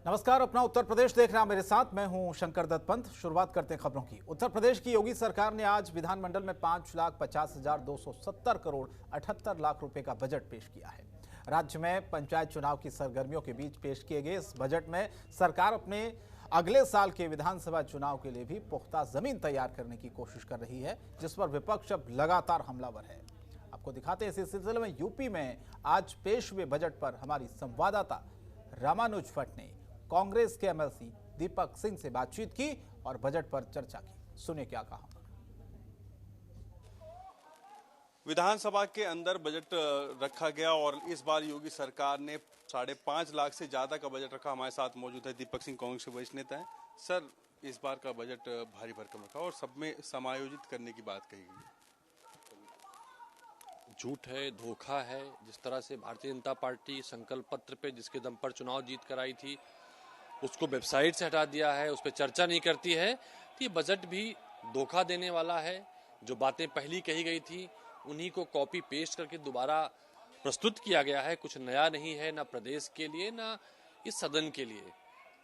नमस्कार, अपना उत्तर प्रदेश देख रहे हैं मेरे साथ। मैं हूं शंकर दत्त पंत। शुरुआत करते हैं खबरों की। उत्तर प्रदेश की योगी सरकार ने आज विधानमंडल में 5,50,270 करोड़ 78 लाख रुपए का बजट पेश किया है। राज्य में पंचायत चुनाव की सरगर्मियों के बीच पेश किए गए इस बजट में सरकार अपने अगले साल के विधानसभा चुनाव के लिए भी पुख्ता जमीन तैयार करने की कोशिश कर रही है, जिस पर विपक्ष अब लगातार हमलावर है। आपको दिखाते हैं इसी सिलसिले में यूपी में आज पेश हुए बजट पर हमारी संवाददाता रामानुज भट्ट ने कांग्रेस के एमएलसी दीपक सिंह से बातचीत की और बजट पर चर्चा की। सुनिए क्या कहा। विधानसभा के अंदर बजट रखा गया और इस बार योगी सरकार ने 5.5 लाख से ज्यादा का बजट रखा। हमारे साथ मौजूद है दीपक सिंह, कांग्रेस के वरिष्ठ नेता हैं। सर, इस बार का बजट भारी भरकम रखा और सब में समायोजित करने की बात कही गई। झूठ है, धोखा है। जिस तरह से भारतीय जनता पार्टी संकल्प पत्र पे जिसके दम पर चुनाव जीत कर आई थी उसको वेबसाइट से हटा दिया है, उस पर चर्चा नहीं करती है, तो ये बजट भी धोखा देने वाला है। जो बातें पहली कही गई थी उन्हीं को कॉपी पेस्ट करके दोबारा प्रस्तुत किया गया है। कुछ नया नहीं है, ना प्रदेश के लिए ना इस सदन के लिए।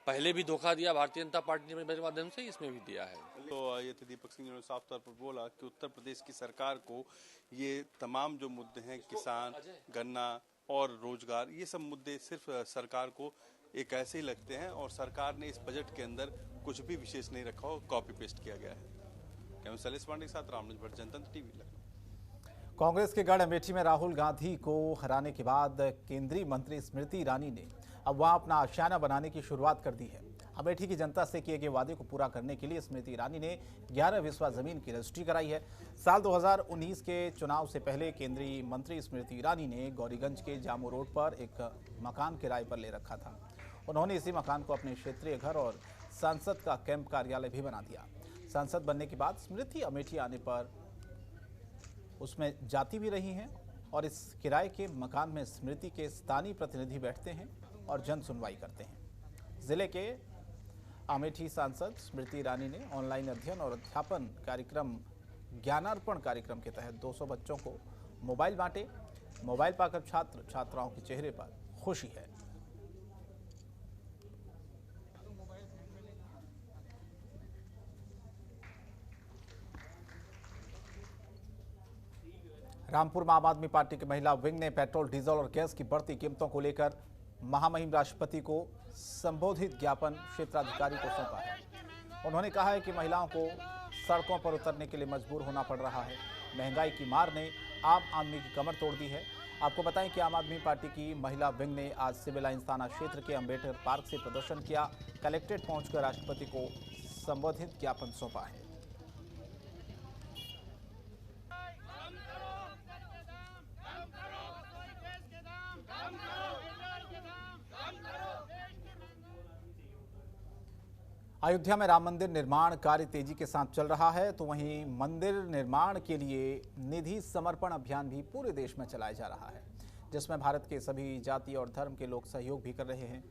पहले भी धोखा दिया भारतीय जनता पार्टी ने बजट माध्यम से, इसमें भी दिया है। तो ये थे दीपक सिंह ने साफ तौर पर बोला कि उत्तर प्रदेश की सरकार को ये तमाम जो मुद्दे हैं, किसान, गन्ना और रोजगार, ये सब मुद्दे सिर्फ सरकार को एक ऐसे ही लगते हैं और सरकार ने इस बजट के अंदर कुछ भी विशेष नहीं रखा और कॉपी पेस्ट किया गया है। कैमरा सैलेश पांडे के साथ रामनुज भट्ट, जनतंत्र टीवी, लखनऊ। कांग्रेस के गढ़ अमेठी में राहुल गांधी को हराने के बाद केंद्रीय मंत्री स्मृति ईरानी ने अब वहां अपना आशियाना बनाने की शुरुआत कर दी है। अमेठी की जनता से किए गए वादे को पूरा करने के लिए स्मृति ईरानी ने 11 बिस्वा जमीन की रजिस्ट्री कराई है। साल 2019 के चुनाव से पहले केंद्रीय मंत्री स्मृति ईरानी ने गौरीगंज के जामू रोड पर एक मकान किराए पर ले रखा था। उन्होंने इसी मकान को अपने क्षेत्रीय घर और सांसद का कैंप कार्यालय भी बना दिया। सांसद बनने के बाद स्मृति अमेठी आने पर उसमें जाती भी रही हैं और इस किराए के मकान में स्मृति के स्थानीय प्रतिनिधि बैठते हैं और जन सुनवाई करते हैं। जिले के अमेठी सांसद स्मृति ईरानी ने ऑनलाइन अध्ययन और अध्यापन कार्यक्रम ज्ञानार्पण कार्यक्रम के तहत 200 बच्चों को मोबाइल बांटे। मोबाइल पाकर छात्र छात्राओं के चेहरे पर खुशी है। रामपुर में आम आदमी पार्टी की महिला विंग ने पेट्रोल, डीजल और गैस की बढ़ती कीमतों को लेकर महामहिम राष्ट्रपति को संबोधित ज्ञापन क्षेत्राधिकारी को सौंपा है। उन्होंने कहा है कि महिलाओं को सड़कों पर उतरने के लिए मजबूर होना पड़ रहा है। महंगाई की मार ने आम आदमी की कमर तोड़ दी है। आपको बताएं कि आम आदमी पार्टी की महिला विंग ने आज सिविल लाइन थाना क्षेत्र के अम्बेडकर पार्क से प्रदर्शन किया। कलेक्ट्रेट पहुंचकर राष्ट्रपति को संबोधित ज्ञापन सौंपा है। अयोध्या में राम मंदिर निर्माण कार्य तेजी के साथ चल रहा है, तो वहीं मंदिर निर्माण के लिए निधि समर्पण अभियान भी पूरे देश में चलाया जा रहा है, जिसमें भारत के सभी जाति और धर्म के लोग सहयोग भी कर रहे हैं।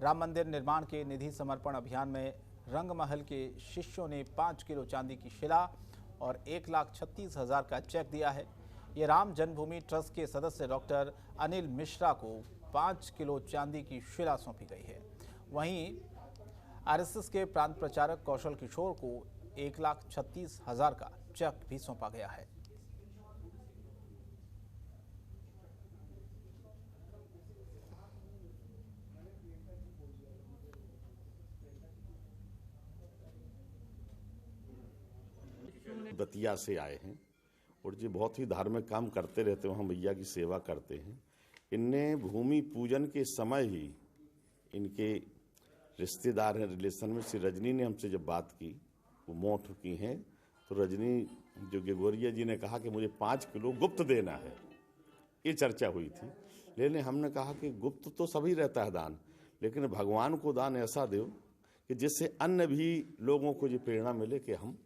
राम मंदिर निर्माण के निधि समर्पण अभियान में रंगमहल के शिष्यों ने 5 किलो चांदी की शिला और 1,36,000 का चेक दिया है। ये राम जन्मभूमि ट्रस्ट के सदस्य डॉक्टर अनिल मिश्रा को 5 किलो चांदी की शिला सौंपी गई है। वहीं आरएसएस के प्रांत प्रचारक कौशल किशोर को 1,36,000 का चेक भी सौंपा गया है। दतिया से आए हैं और जो बहुत ही धार्मिक काम करते रहते हैं, वहाँ मैया की सेवा करते हैं। इनने भूमि पूजन के समय ही इनके रिश्तेदार हैं, रिलेशन में श्री रजनी ने हमसे जब बात की, वो मौत की हैं, तो रजनी जो गेगोरिया जी ने कहा कि मुझे 5 किलो गुप्त देना है। ये चर्चा हुई थी, लेकिन हमने कहा कि गुप्त तो सभी रहता है दान, लेकिन भगवान को दान ऐसा दो कि जिससे अन्य भी लोगों को जो प्रेरणा मिले कि हम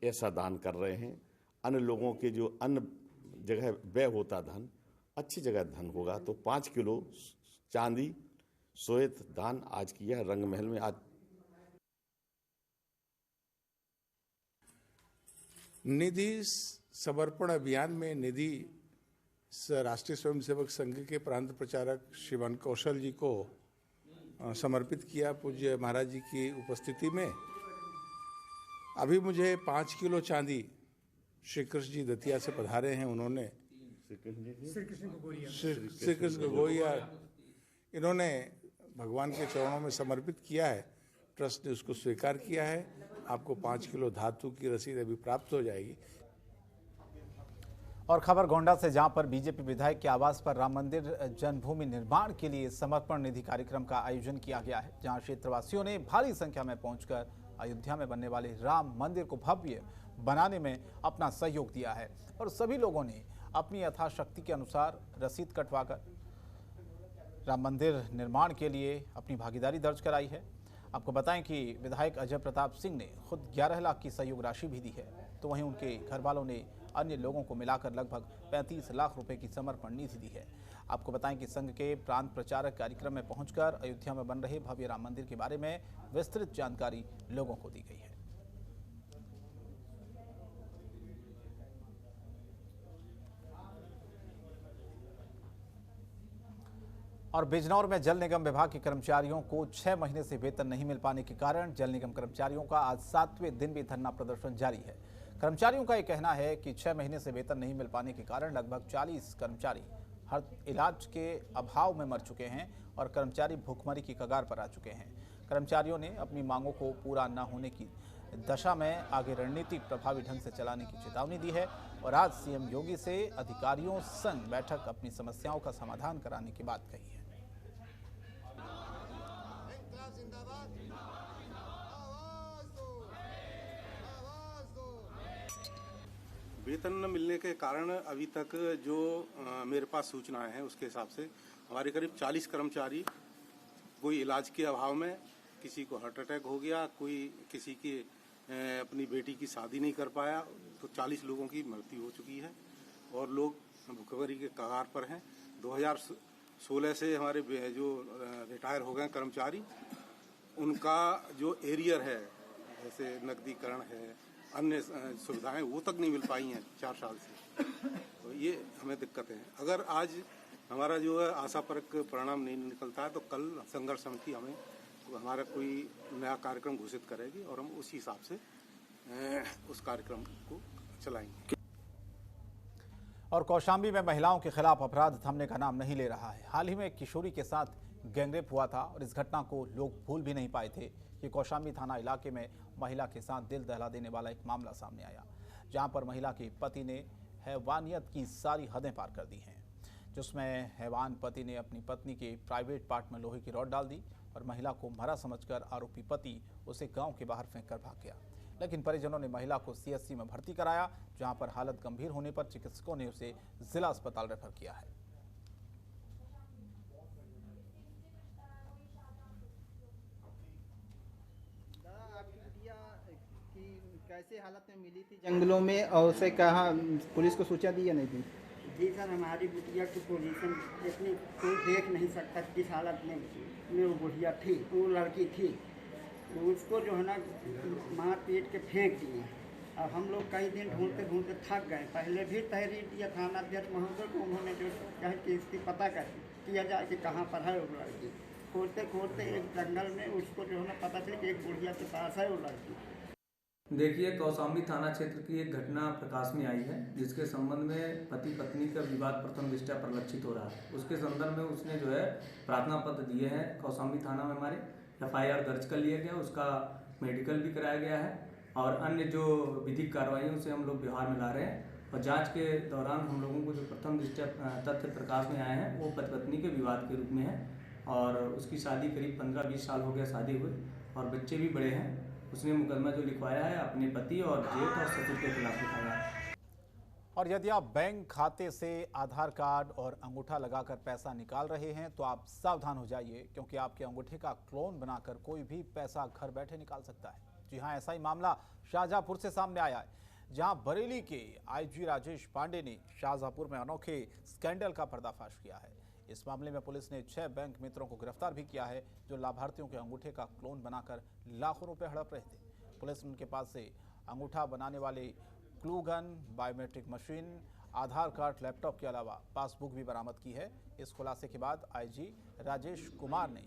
ऐसा दान कर रहे हैं। अन्य लोगों के जो अन्य जगह व्यय होता धन, अच्छी जगह धन होगा। तो 5 किलो चांदी श्वेत दान आज किया है रंग महल में। आज निधि समर्पण अभियान में निधि राष्ट्रीय स्वयंसेवक संघ के प्रांत प्रचारक श्रीमान कौशल जी को समर्पित किया पूज्य महाराज जी की उपस्थिति में। अभी मुझे 5 किलो चांदी श्री कृष्ण जी दतिया से पधारे हैं, उन्होंने श्री कृष्ण गोरिया इन्होंने भगवान के चरणों में समर्पित किया है। ट्रस्ट ने उसको स्वीकार किया है। आपको 5 किलो धातु की रसीद अभी प्राप्त हो जाएगी। और खबर गोंडा से, जहां पर बीजेपी विधायक के आवास पर राम मंदिर जन्मभूमि निर्माण के लिए समर्पण निधि कार्यक्रम का आयोजन किया गया है, जहां क्षेत्रवासियों ने भारी संख्या में पहुंचकर अयोध्या में बनने वाले राम मंदिर को भव्य बनाने में अपना सहयोग दिया है और सभी लोगों ने अपनी यथाशक्ति के अनुसार रसीद कटवाकर राम मंदिर निर्माण के लिए अपनी भागीदारी दर्ज कराई है। आपको बताएं कि विधायक अजय प्रताप सिंह ने खुद 11 लाख की सहयोग राशि भी दी है, तो वहीं उनके घर वालों ने अन्य लोगों को मिलाकर लगभग 35 लाख रुपए की समर्पण निधि दी है। आपको बताएं कि संघ के प्रांत प्रचारक कार्यक्रम में पहुंचकर अयोध्या में बन रहे भव्य राम मंदिर के बारे में विस्तृत जानकारी लोगों को दी गई है। और बिजनौर में जल निगम विभाग के कर्मचारियों को 6 महीने से वेतन नहीं मिल पाने के कारण जल निगम कर्मचारियों का आज 7वें दिन भी धरना प्रदर्शन जारी है। कर्मचारियों का यह कहना है कि 6 महीने से वेतन नहीं मिल पाने के कारण लगभग 40 कर्मचारी हर इलाज के अभाव में मर चुके हैं और कर्मचारी भूखमरी की कगार पर आ चुके हैं। कर्मचारियों ने अपनी मांगों को पूरा न होने की दशा में आगे रणनीति प्रभावी ढंग से चलाने की चेतावनी दी है और आज सीएम योगी से अधिकारियों संग बैठक अपनी समस्याओं का समाधान कराने की बात कही है। वेतन न मिलने के कारण अभी तक जो मेरे पास सूचनाएं हैं उसके हिसाब से हमारे करीब 40 कर्मचारी कोई इलाज के अभाव में, किसी को हार्ट अटैक हो गया, कोई किसी की अपनी बेटी की शादी नहीं कर पाया, तो 40 लोगों की मृत्यु हो चुकी है और लोग भुखमरी के कगार पर हैं। 2016 से हमारे जो रिटायर हो गए कर्मचारी, उनका जो एरियर है, जैसे नकदीकरण है, अन्य सुविधाएं, वो तक नहीं मिल पाई हैं 4 साल से। तो ये हमें दिक्कत है। अगर आज हमारा जो है आशापरक परिणाम नहीं निकलता है तो कल संघर्ष समिति हमारा कोई नया कार्यक्रम घोषित करेगी और हम उसी हिसाब से उस कार्यक्रम को चलाएंगे। और कौशाम्बी में महिलाओं के खिलाफ अपराध थमने का नाम नहीं ले रहा है। हाल ही में एक किशोरी के साथ गैंगरेप हुआ था और इस घटना को लोग भूल भी नहीं पाए थे कि कौशाम्बी थाना इलाके में महिला के साथ दिल दहला देने वाला एक मामला सामने आया, जहां पर महिला के पति ने हैवानियत की सारी हदें पार कर दी हैं, जिसमें हैवान पति ने अपनी पत्नी के प्राइवेट पार्ट में लोहे की रॉड डाल दी और महिला को मरा समझकर आरोपी पति उसे गांव के बाहर फेंक कर भाग गया। लेकिन परिजनों ने महिला को सीएचसी में भर्ती कराया, जहां पर हालत गंभीर होने पर चिकित्सकों ने उसे जिला अस्पताल रेफर किया है। कैसे हालत में मिली थी जंगलों में और उसे कहा पुलिस को सूचना दी या नहीं दी? जी सर, हमारी बिटिया की पोजीशन इतनी कोई देख नहीं सकता किस हालत में वो बुढ़िया थी, वो लड़की थी। उसको जो है ना मार पीट के फेंक दिए। अब हम लोग कई दिन ढूंढते ढूंढते थक गए। पहले भी तहरीर दिया थाना अध्यक्ष महोदय को, उन्होंने जो कहा कि इसकी पता किया जाए कि कहाँ पर है वो लड़की। खोजते खोजते एक जंगल में उसको जो है ना पता चला कि एक बुढ़िया के पास है वो लड़की। देखिए, कौशाम्बी थाना क्षेत्र की एक घटना प्रकाश में आई है, जिसके संबंध में पति पत्नी का विवाद प्रथम दृष्टया परिलक्षित हो रहा है। उसके संदर्भ में उसने जो है प्रार्थना पत्र दिए हैं। कौशाम्बी थाना में हमारे FIR दर्ज कर लिया गया, उसका मेडिकल भी कराया गया है और अन्य जो विधिक कार्रवाइयों से हम लोग बिहार में ला रहे हैं। और जांच के दौरान हम लोगों को जो प्रथम दृष्टया तथ्य प्रकाश में आए हैं वो पति पत्नी के विवाद के रूप में है और उसकी शादी करीब 15-20 साल हो गया शादी हुए और बच्चे भी बड़े हैं। उसने मुकदमा जो लिखवाया है अपने पति और जेठ और ससुर के खिलाफ लिखाया है। और यदि आप बैंक खाते से आधार कार्ड और अंगूठा लगाकर पैसा निकाल रहे हैं तो आप सावधान हो जाइए, क्योंकि आपके अंगूठे का क्लोन बनाकर कोई भी पैसा घर बैठे निकाल सकता है। जी हां, ऐसा ही मामला शाहजहांपुर से सामने आया है, जहां बरेली के IG राजेश पांडे ने शाहजहांपुर में अनोखे स्कैंडल का पर्दाफाश किया है। इस मामले में पुलिस ने 6 बैंक मित्रों को गिरफ्तार भी किया है, जो लाभार्थियों के अंगूठे का क्लोन बनाकर लाखों रुपए हड़प रहे थे। पुलिस ने उनके पास से अंगूठा बनाने वाले क्लू गन, बायोमेट्रिक मशीन, आधार कार्ड, लैपटॉप के अलावा पासबुक भी बरामद की है। इस खुलासे के बाद IG राजेश कुमार ने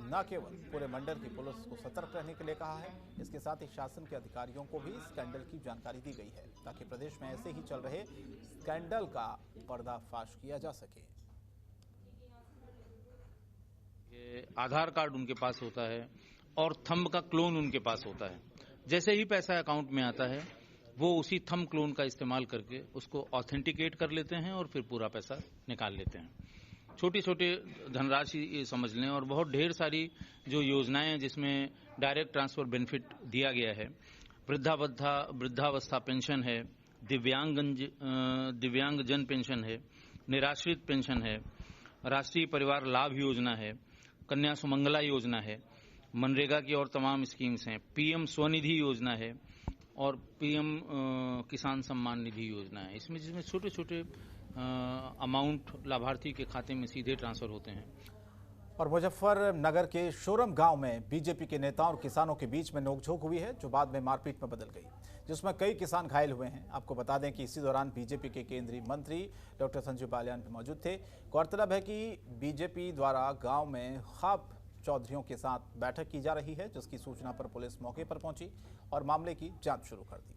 न केवल पूरे मंडल की पुलिस को सतर्क रहने के लिए कहा है, इसके साथ ही शासन के अधिकारियों को भी स्कैंडल की जानकारी दी गई है ताकि प्रदेश में ऐसे ही चल रहे स्कैंडल का पर्दाफाश किया जा सके। आधार कार्ड उनके पास होता है और थंब का क्लोन उनके पास होता है। जैसे ही पैसा अकाउंट में आता है वो उसी थंब क्लोन का इस्तेमाल करके उसको ऑथेंटिकेट कर लेते हैं और फिर पूरा पैसा निकाल लेते हैं। छोटी छोटी धनराशि समझ लें और बहुत ढेर सारी जो योजनाएं हैं जिसमें डायरेक्ट ट्रांसफर बेनिफिट दिया गया है, वृद्धावस्था पेंशन है, दिव्यांगजन पेंशन है, निराश्रित पेंशन है, राष्ट्रीय परिवार लाभ योजना है, कन्या सुमंगला योजना है, मनरेगा की और तमाम स्कीम्स हैं, पीएम स्वनिधि योजना है और पीएम किसान सम्मान निधि योजना है। इसमें जिसमें छोटे छोटे अमाउंट लाभार्थी के खाते में सीधे ट्रांसफर होते हैं। और मुजफ्फरनगर के शोरम गांव में बीजेपी के नेताओं और किसानों के बीच में नोकझोंक हुई है, जो बाद में मारपीट में बदल गई, जिसमें कई किसान घायल हुए हैं। आपको बता दें कि इसी दौरान बीजेपी के केंद्रीय मंत्री डॉक्टर संजीव बालियान भी मौजूद थे। गौरतलब है कि बीजेपी द्वारा गांव में ख्वाब चौधरियों के साथ बैठक की जा रही है, जिसकी सूचना पर पुलिस मौके पर पहुंची और मामले की जांच शुरू कर दी।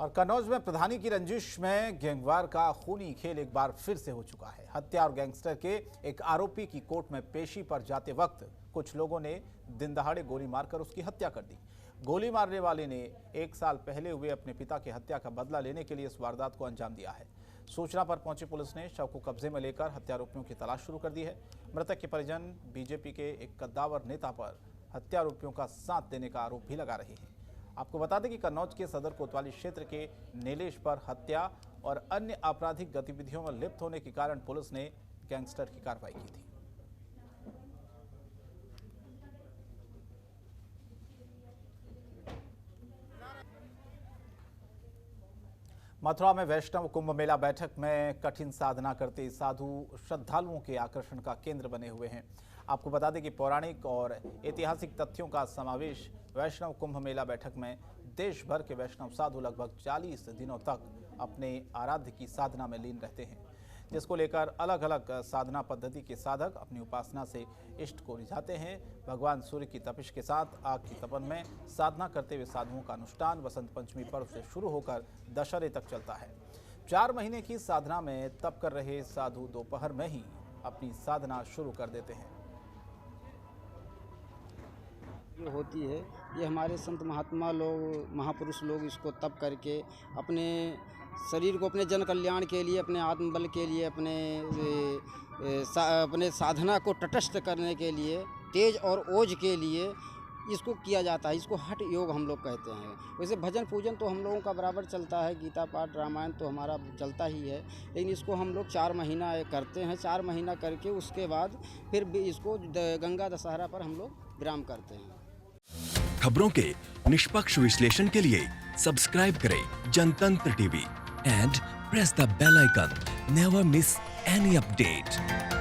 और कन्नौज में प्रधानी की रंजिश में गैंगवार का खूनी खेल एक बार फिर से हो चुका है। हत्या और गैंगस्टर के एक आरोपी की कोर्ट में पेशी पर जाते वक्त कुछ लोगों ने दिन दहाड़े गोली मारकर उसकी हत्या कर दी। गोली मारने वाले ने 1 साल पहले हुए अपने पिता की हत्या का बदला लेने के लिए इस वारदात को अंजाम दिया है। सूचना पर पहुंची पुलिस ने शव को कब्जे में लेकर हत्यारोपियों की तलाश शुरू कर दी है। मृतक के परिजन बीजेपी के एक कद्दावर नेता पर हत्यारोपियों का साथ देने का आरोप भी लगा रहे हैं। आपको बता दें कि कन्नौज के सदर कोतवाली क्षेत्र के नीलेश पर हत्या और अन्य आपराधिक गतिविधियों में लिप्त होने के कारण पुलिस ने गैंगस्टर की कार्रवाई की थी। मथुरा में वैष्णव कुंभ मेला बैठक में कठिन साधना करते साधु श्रद्धालुओं के आकर्षण का केंद्र बने हुए हैं। आपको बता दें कि पौराणिक और ऐतिहासिक तथ्यों का समावेश वैष्णव कुंभ मेला बैठक में देश भर के वैष्णव साधु लगभग 40 दिनों तक अपने आराध्य की साधना में लीन रहते हैं, जिसको लेकर अलग अलग साधना पद्धति के साधक अपनी उपासना से इष्ट को रिझाते हैं। भगवान सूर्य की तपिश के साथ आग की तपन में साधना करते हुए साधुओं का अनुष्ठान वसंत पंचमी पर्व से शुरू होकर दशहरे तक चलता है। 4 महीने की साधना में तप कर रहे साधु दोपहर में ही अपनी साधना शुरू कर देते हैं। जो होती है ये हमारे संत महात्मा लोग, महापुरुष लोग इसको तप करके अपने शरीर को अपने जन कल्याण के लिए, अपने आत्मबल के लिए, अपने साधना को तटस्थ करने के लिए, तेज और ओज के लिए इसको किया जाता है। इसको हठ योग हम लोग कहते हैं। वैसे भजन पूजन तो हम लोगों का बराबर चलता है, गीता पाठ रामायण तो हमारा चलता ही है, लेकिन इसको हम लोग 4 महीना करते हैं। 4 महीना करके उसके बाद फिर इसको गंगा दशहरा पर हम लोग विराम करते हैं। खबरों के निष्पक्ष विश्लेषण के लिए सब्सक्राइब करें Jantantra TV and press the bell icon. Never miss any update.